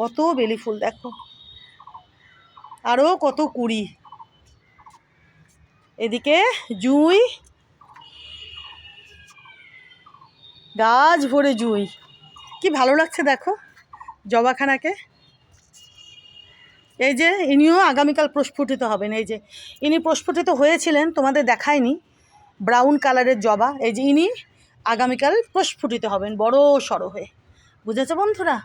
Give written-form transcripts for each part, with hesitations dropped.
কত বেলি ফুল দেখো, আরও কত কুড়ি। এদিকে জুঁই, গাছ ভরে জুঁই, কি ভালো লাগছে দেখো জবাখানাকে। এই যে ইনিও আগামীকাল প্রস্ফুটিত হবেন। এই যে ইনি প্রস্ফুটিত হয়েছিলেন, তোমাদের দেখায়নি, ব্রাউন কালারের জবা। এই যে ইনি আগামীকাল প্রস্ফুটিত হবেন বড় সড়ো হয়ে। বুঝেছো বন্ধুরা?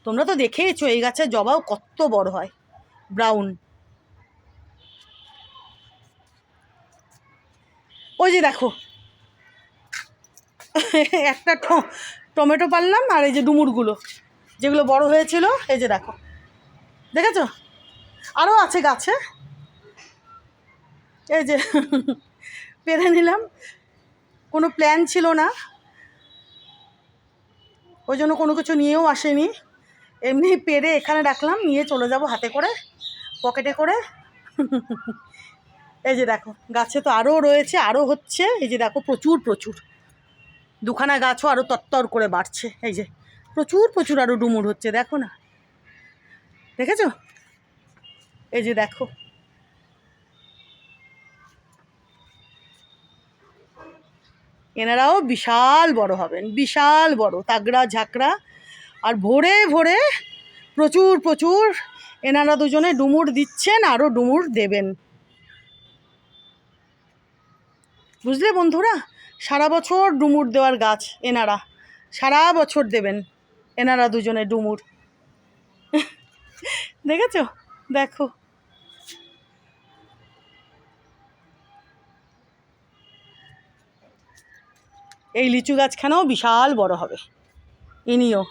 তোমরা তো দেখেইছো এই গাছের জবাও কত বড় হয়, ব্রাউন। ওই যে দেখো একটা টমেটো পারলাম, আর এই যে ডুমুরগুলো যেগুলো বড় হয়েছিল, এই যে দেখো, দেখেছো? আরও আছে গাছে, এই যে পেরে নিলাম, কোনো প্ল্যান ছিল না, ওই জন্য কোনো কিছু নিয়েও আসেনি, এমনি পেরে এখানে রাখলাম, নিয়ে চলে যাব হাতে করে, পকেটে করে। এই যে দেখো গাছে তো আরও রয়েছে, আরও হচ্ছে। এই যে দেখো প্রচুর প্রচুর, দুখানা গাছও আরও তত্তর করে বাড়ছে। এই যে প্রচুর প্রচুর আরও ডুমুর হচ্ছে, দেখো না, দেখেছো? এই যে দেখো, এনারাও বিশাল বড় হবেন, বিশাল বড়, তাগড়া ঝাঁকড়া, আর ভোরে ভোরে প্রচুর প্রচুর এনারা দুজনে ডুমুর দিচ্ছেন, আরও ডুমুর দেবেন। বুঝলে বন্ধুরা? সারা বছর ডুমুর দেওয়ার গাছ এনারা, সারা বছর দেবেন এনারা দুজনে ডুমুর। দেখেছো? দেখো, এই লিচু গাছখানাও বিশাল বড় হবে, ইনিও।